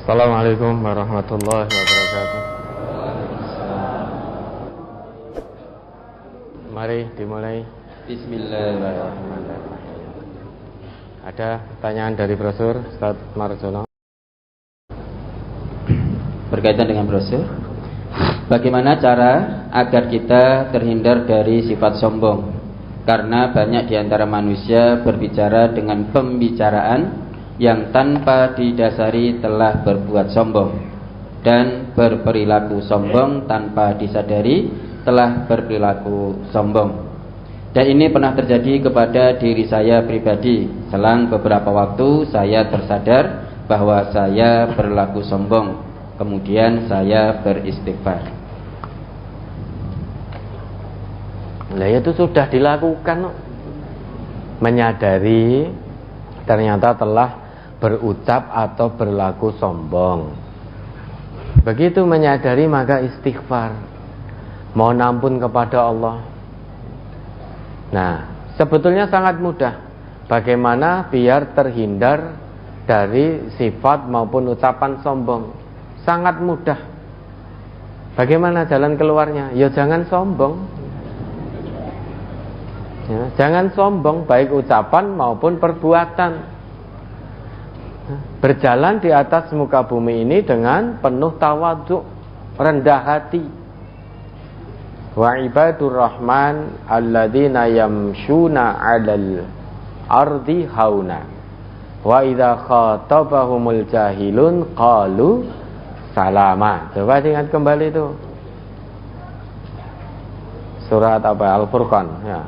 Assalamualaikum warahmatullahi wabarakatuh. Mari dimulai. Bismillahirrahmanirrahim. Ada pertanyaan dari brosur Ustaz Marjono. Berkaitan dengan brosur, bagaimana cara agar kita terhindar dari sifat sombong? Karena banyak di antara manusia berbicara dengan pembicaraan yang tanpa didasari telah berbuat sombong, dan berperilaku sombong tanpa disadari telah berperilaku sombong. Dan ini pernah terjadi kepada diri saya pribadi. Selang beberapa waktu saya tersadar bahwa saya berlaku sombong. Kemudian saya beristighfar. Nah, itu sudah dilakukan. Menyadari ternyata telah berucap atau berlaku sombong. Begitu menyadari maka istighfar, mohon ampun kepada Allah. Nah, sebetulnya sangat mudah. Bagaimana biar terhindar dari sifat maupun ucapan sombong? Sangat mudah. Bagaimana jalan keluarnya? Ya jangan sombong. Ya, jangan sombong, baik ucapan maupun perbuatan. Berjalan di atas muka bumi ini dengan penuh tawadhu, rendah hati. Wa ibadur rahman alladzina yamshuna 'alal ardi hauna wa idza khatabahumul jahilun qalu salama. Coba ingat kembali itu. Surat apa? Al-Furqan ya.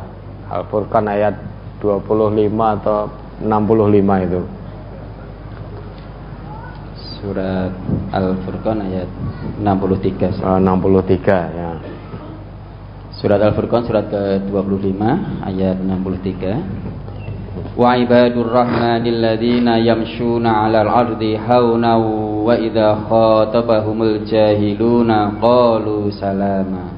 Al-Furqan ayat 25 atau 65 itu. Surat Al-Furqan ayat 63. 63 ya. Surat Al-Furqan surat ke-25 ayat 63. Wa ibadur rahmanil ladzina yamshuna 'alal ardi hauna wa idza khatabahumul jahiluna qalu salama.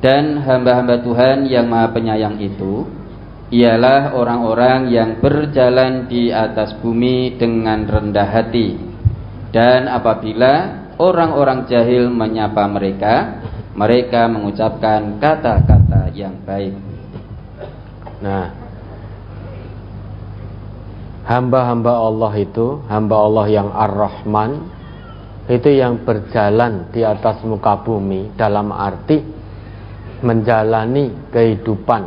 Dan hamba-hamba Tuhan yang Maha Penyayang itu ialah orang-orang yang berjalan di atas bumi dengan rendah hati. Dan apabila orang-orang jahil menyapa mereka, mereka mengucapkan kata-kata yang baik. Nah, hamba-hamba Allah itu, hamba Allah yang Ar-Rahman, itu yang berjalan di atas muka bumi dalam arti menjalani kehidupan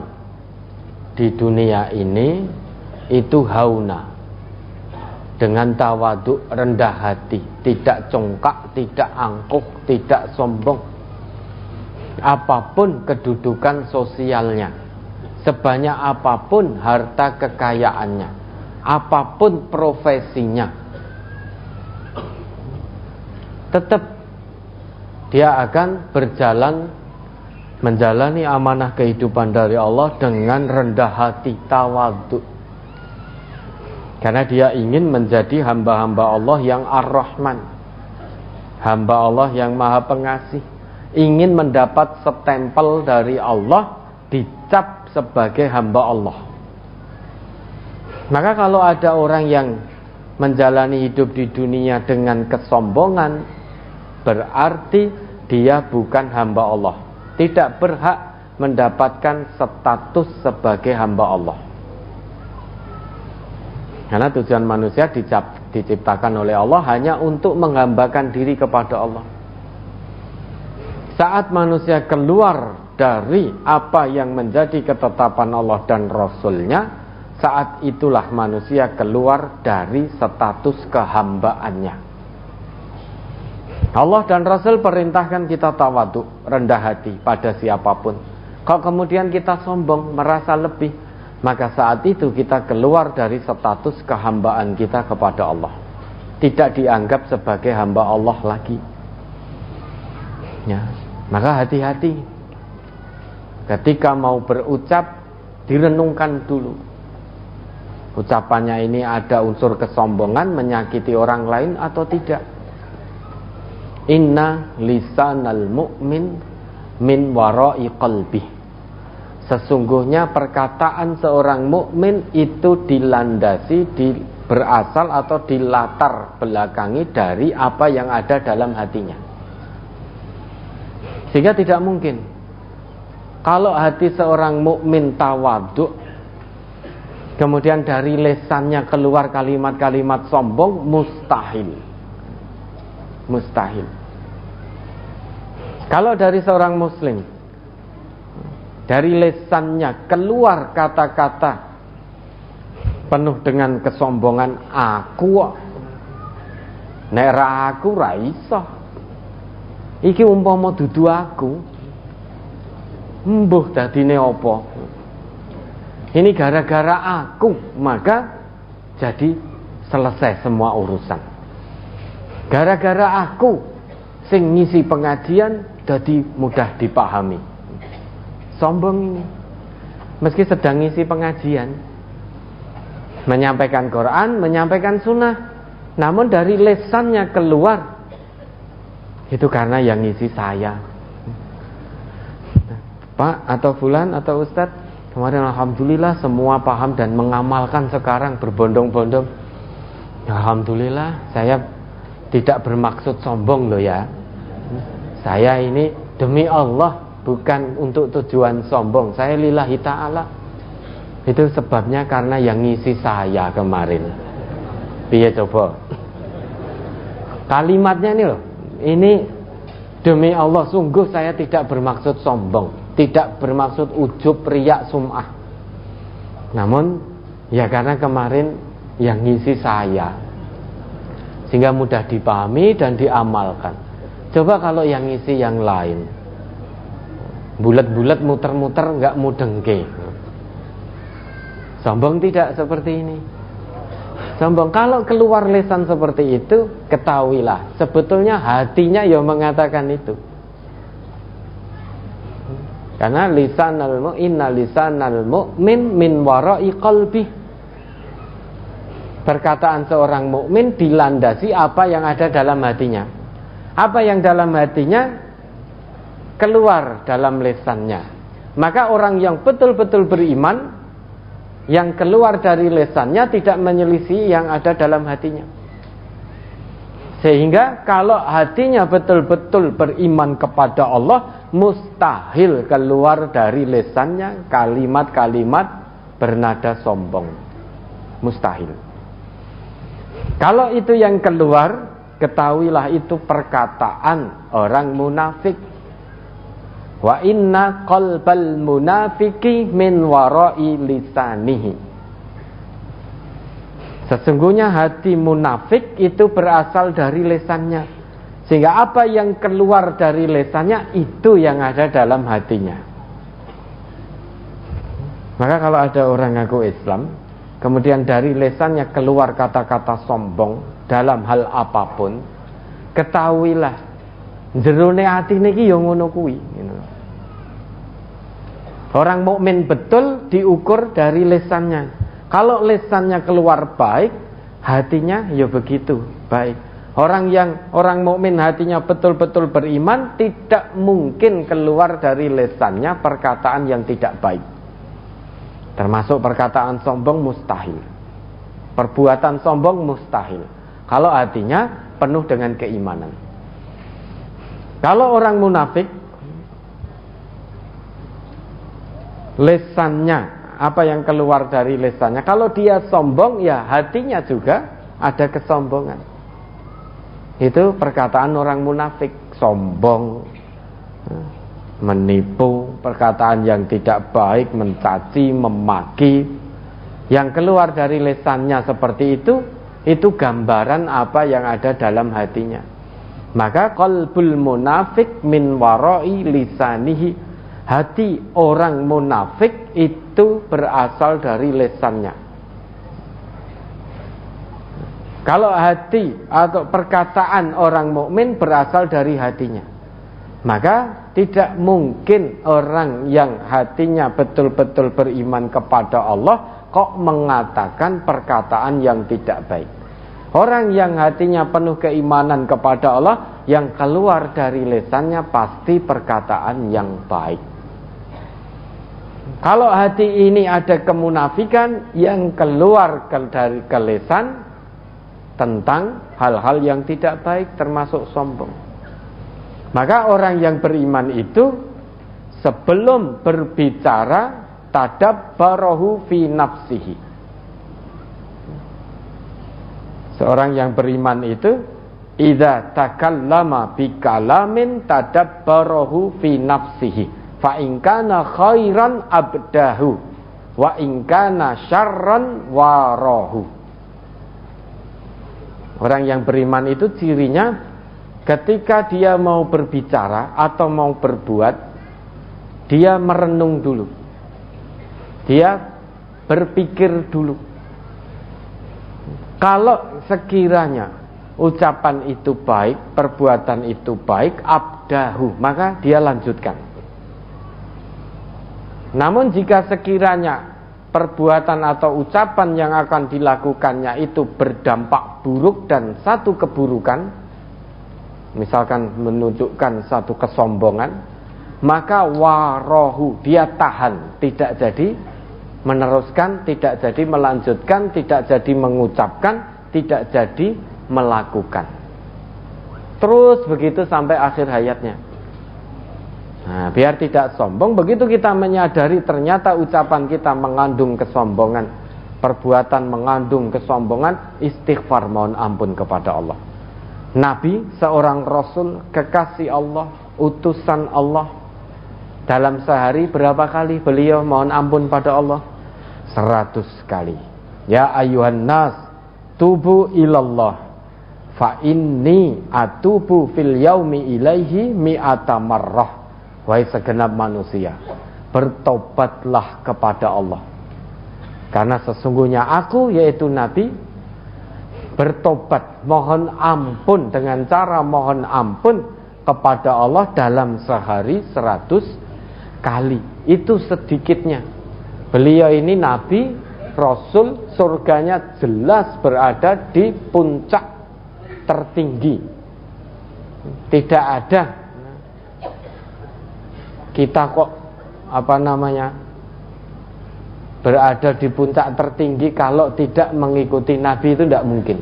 di dunia ini itu hauna, dengan tawadhu, rendah hati, tidak congkak, tidak angkuh, tidak sombong. Apapun kedudukan sosialnya, sebanyak apapun harta kekayaannya, apapun profesinya, tetap dia akan berjalan menjalani amanah kehidupan dari Allah dengan rendah hati, tawadhu. Karena dia ingin menjadi hamba-hamba Allah yang Ar-Rahman, hamba Allah yang Maha Pengasih, ingin mendapat stempel dari Allah, dicap sebagai hamba Allah. Maka kalau ada orang yang menjalani hidup di dunia dengan kesombongan, berarti dia bukan hamba Allah, tidak berhak mendapatkan status sebagai hamba Allah. Karena tujuan manusia diciptakan oleh Allah hanya untuk menghambakan diri kepada Allah. Saat manusia keluar dari apa yang menjadi ketetapan Allah dan Rasulnya, saat itulah manusia keluar dari status kehambaannya. Allah dan Rasul perintahkan kita tawadhu, rendah hati pada siapapun. Kalau kemudian kita sombong, merasa lebih, maka saat itu kita keluar dari status kehambaan kita kepada Allah, tidak dianggap sebagai hamba Allah lagi. Ya, maka hati-hati ketika mau berucap, direnungkan dulu. Ucapannya ini ada unsur kesombongan, menyakiti orang lain atau tidak. Inna lisanal mu'min min wara'i qalbih. Sesungguhnya perkataan seorang mukmin itu dilandasi, berasal atau dilatar belakangi dari apa yang ada dalam hatinya. Sehingga tidak mungkin kalau hati seorang mukmin tawadhu, kemudian dari lesannya keluar kalimat-kalimat sombong, mustahil. Mustahil. Kalau dari seorang muslim, dari lesannya keluar kata-kata penuh dengan kesombongan, aku nek ra aku ra iso, iki umpama dudu aku, mbuh dadine apa, ini gara-gara aku, maka jadi selesai semua urusan. Gara-gara aku sing ngisi pengajian jadi mudah dipahami. Sombong ini, meski sedang ngisi pengajian, menyampaikan Quran, menyampaikan sunnah, namun dari lesannya keluar, itu karena yang ngisi saya, Pak atau Fulan atau Ustadz, kemarin alhamdulillah semua paham dan mengamalkan sekarang berbondong-bondong. Alhamdulillah, saya tidak bermaksud sombong loh ya. Saya ini demi Allah, bukan untuk tujuan sombong. Saya lillahi ta'ala. Itu sebabnya karena yang ngisi saya kemarin. Piye coba? Kalimatnya ini loh, ini demi Allah, sungguh saya tidak bermaksud sombong, tidak bermaksud ujub, riak, sum'ah. Namun ya karena kemarin yang ngisi saya, sehingga mudah dipahami dan diamalkan. Coba kalau yang ngisi yang lain, bulat-bulat muter-muter nggak mudengke. Sombong tidak seperti ini. Sombong kalau keluar lisan seperti itu, ketahuilah sebetulnya hatinya yang mengatakan itu. Karena lisanal mu'min, inna lisanal mu'min min wara'i qalbi. Perkataan seorang mukmin dilandasi apa yang ada dalam hatinya. Apa yang dalam hatinya keluar dalam lisannya. Maka orang yang betul-betul beriman, yang keluar dari lisannya tidak menyelisih yang ada dalam hatinya. Sehingga kalau hatinya betul-betul beriman kepada Allah, mustahil keluar dari lisannya kalimat-kalimat bernada sombong. Mustahil. Kalau itu yang keluar, ketahuilah itu perkataan orang munafik. Wa inna qalbal munafiki min wara'i lisanihi. Sesungguhnya hati munafik itu berasal dari lesannya. Sehingga apa yang keluar dari lesannya itu yang ada dalam hatinya. Maka kalau ada orang ngaku Islam, kemudian dari lesannya keluar kata-kata sombong dalam hal apapun, ketahuilah jerone atine iki ya ngono kuwi. Orang mukmin betul diukur dari lesannya. Kalau lesannya keluar baik, hatinya ya begitu baik. Orang mukmin hatinya betul-betul beriman, tidak mungkin keluar dari lesannya perkataan yang tidak baik. Termasuk perkataan sombong mustahil. Perbuatan sombong mustahil. Kalau hatinya penuh dengan keimanan. Kalau orang munafik, lesannya, apa yang keluar dari lesannya, kalau dia sombong, ya hatinya juga ada kesombongan. Itu perkataan orang munafik, sombong, menipu, perkataan yang tidak baik, mencaci, memaki. Yang keluar dari lesannya seperti itu gambaran apa yang ada dalam hatinya. Maka qalbul munafik min wara'i lisanihi. Hati orang munafik itu berasal dari lesannya. Kalau hati atau perkataan orang mukmin berasal dari hatinya, maka tidak mungkin orang yang hatinya betul-betul beriman kepada Allah kok mengatakan perkataan yang tidak baik. Orang yang hatinya penuh keimanan kepada Allah, yang keluar dari lesannya pasti perkataan yang baik. Kalau hati ini ada kemunafikan, yang keluar dari lesan tentang hal-hal yang tidak baik termasuk sombong. Maka orang yang beriman itu sebelum berbicara tadabbarahu fi nafsihi. Seorang yang beriman itu idza takallama bi kalamin tadabbarahu fi nafsihi fa in kana khairan abdahu wa in kana syarran warahu. Orang yang beriman itu cirinya ketika dia mau berbicara atau mau berbuat, dia merenung dulu, dia berpikir dulu. Kalau sekiranya ucapan itu baik, perbuatan itu baik, abdahu, maka dia lanjutkan. Namun jika sekiranya perbuatan atau ucapan yang akan dilakukannya itu berdampak buruk dan satu keburukan, misalkan menunjukkan satu kesombongan, maka warohu, dia tahan, tidak jadi meneruskan, tidak jadi melanjutkan, tidak jadi mengucapkan, tidak jadi melakukan. Terus begitu sampai akhir hayatnya. Nah, biar tidak sombong, begitu kita menyadari ternyata ucapan kita mengandung kesombongan, perbuatan mengandung kesombongan, istighfar, mohon ampun kepada Allah. Nabi, seorang Rasul, kekasih Allah, utusan Allah, dalam sehari berapa kali beliau mohon ampun pada Allah? 100 kali. Ya ayuhan nas, tubu ilallah, fa inni atubu fil yaumi ilaihi mi'ata marrah. Wahai segenap manusia, bertobatlah kepada Allah, karena sesungguhnya aku, yaitu Nabi, bertobat, mohon ampun dengan cara mohon ampun kepada Allah dalam sehari 100 kali. Itu sedikitnya. Beliau ini Nabi, Rasul, surganya jelas berada di puncak tertinggi. Tidak ada kita kok berada di puncak tertinggi kalau tidak mengikuti Nabi, itu tidak mungkin.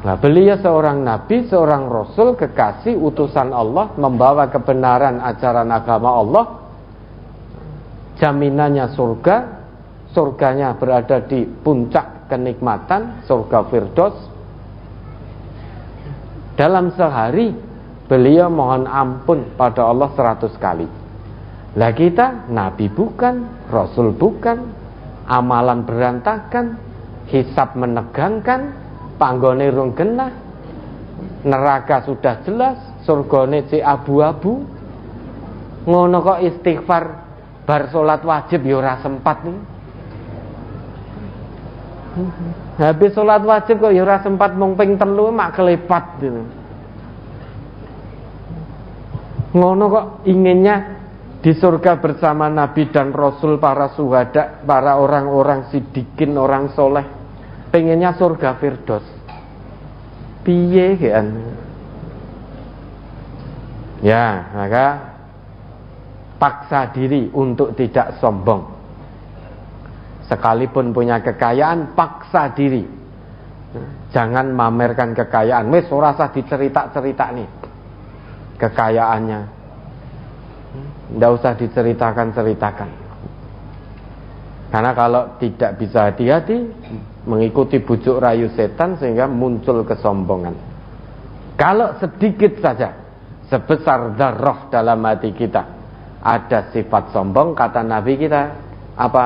Nah, beliau seorang Nabi, seorang Rasul, kekasih, utusan Allah, membawa kebenaran ajaran agama Allah. Jaminannya surga, surganya berada di puncak kenikmatan, surga Firdaus. Dalam sehari beliau mohon ampun pada Allah 100 kali. Lah kita Nabi bukan, Rasul bukan, amalan berantakan, hisab menegangkan, panggone rung genah, neraka sudah jelas, surgane cek abu-abu. Ngono kok istighfar bar salat wajib ya ora sempat nih. Habis salat wajib kok ya ora sempat, mung ping 3 mak kelepat gitu. Ngono kok inginnya di surga bersama Nabi dan Rasul, para syuhada, para orang-orang sidikin, orang soleh. Pengennya surga Firdaus. Piye kan? Ya, maka paksa diri untuk tidak sombong. Sekalipun punya kekayaan, paksa diri. Jangan mamerkan kekayaan. Wis ora usah dicerita-cerita nih kekayaannya. Tidak usah diceritakan-ceritakan. Karena kalau tidak bisa hati-hati, mengikuti bujuk rayu setan sehingga muncul kesombongan. Kalau sedikit saja, sebesar dzarrah dalam hati kita ada sifat sombong, kata Nabi kita apa?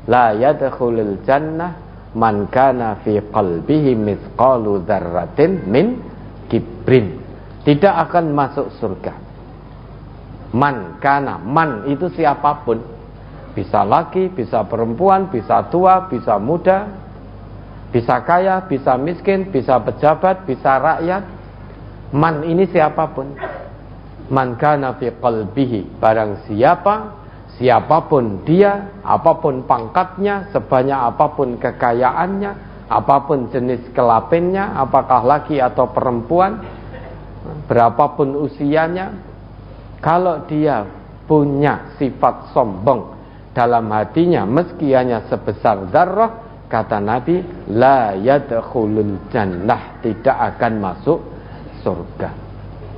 La yadkhulul jannah man kana fi qalbihi mithqalu dzarratin min kibrin. Tidak akan masuk surga man kana, man itu siapapun, bisa laki, bisa perempuan, bisa tua, bisa muda, bisa kaya, bisa miskin, bisa pejabat, bisa rakyat. Man ini siapapun. Man kana fi qalbihi, barang siapapun dia, apapun pangkatnya, sebanyak apapun kekayaannya, apapun jenis kelaminnya, apakah laki atau perempuan, berapapun usianya, kalau dia punya sifat sombong dalam hatinya, meski hanya sebesar dzarrah, kata Nabi, la yadkhulul jannah, tidak akan masuk surga.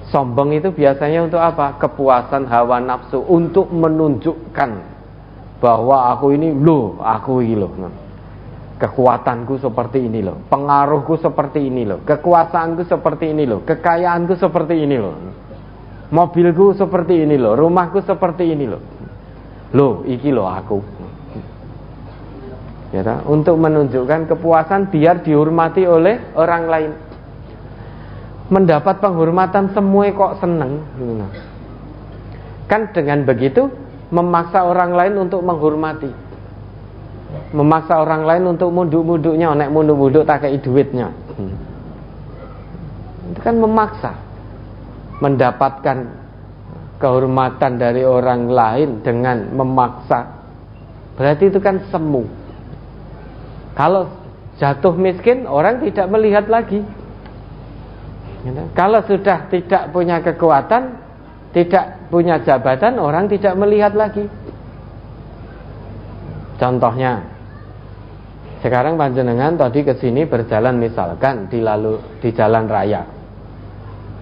Sombong itu biasanya untuk apa? Kepuasan hawa nafsu, untuk menunjukkan bahwa aku ini loh, aku ini loh, kekuatanku seperti ini loh, pengaruhku seperti ini loh, kekuasaanku seperti ini loh, kekayaanku seperti ini loh, mobilku seperti ini loh, rumahku seperti ini loh, loh iki loh aku, ya, untuk menunjukkan kepuasan biar dihormati oleh orang lain. Mendapat penghormatan semua kok seneng, kan dengan begitu memaksa orang lain untuk menghormati, memaksa orang lain untuk munduk-munduknya, nek munduk-munduk tak kei duitnya. Itu kan memaksa. Mendapatkan kehormatan dari orang lain dengan memaksa, berarti itu kan semu. Kalau jatuh miskin, orang tidak melihat lagi. Kalau sudah tidak punya kekuatan, tidak punya jabatan, orang tidak melihat lagi. Contohnya, sekarang panjenengan tadi ke sini berjalan misalkan di jalan raya.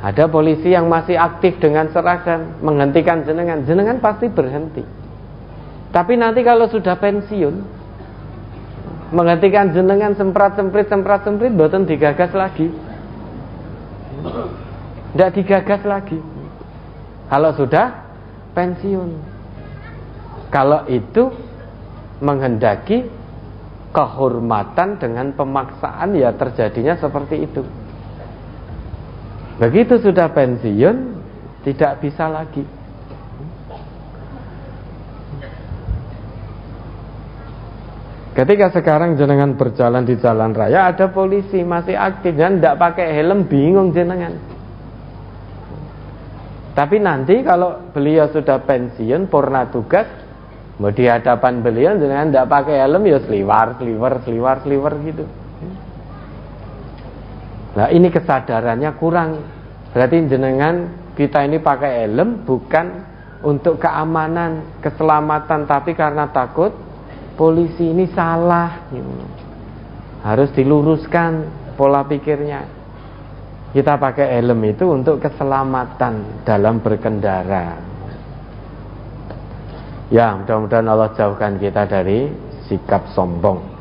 Ada polisi yang masih aktif dengan seragam menghentikan jenengan, jenengan pasti berhenti. Tapi nanti kalau sudah pensiun, menghentikan jenengan semprat-semprit, mboten digagas lagi. Tidak digagas lagi. Kalau sudah pensiun. Kalau itu menghendaki kehormatan dengan pemaksaan, ya terjadinya seperti itu. Begitu sudah pensiun, tidak bisa lagi. Ketika sekarang jenengan berjalan di jalan raya, ada polisi masih aktif dan tidak pakai helm, bingung jenengan. Tapi nanti kalau beliau sudah pensiun, purna tugas, mau di hadapan beliau jenengan tidak pakai helm, ya seliwar gitu. Nah, ini kesadarannya kurang. Berarti jenengan kita ini pakai helm bukan untuk keamanan, keselamatan, tapi karena takut polisi. Ini salah, harus diluruskan pola pikirnya. Kita pakai helm itu untuk keselamatan dalam berkendara. Ya, mudah-mudahan Allah jauhkan kita dari sikap sombong.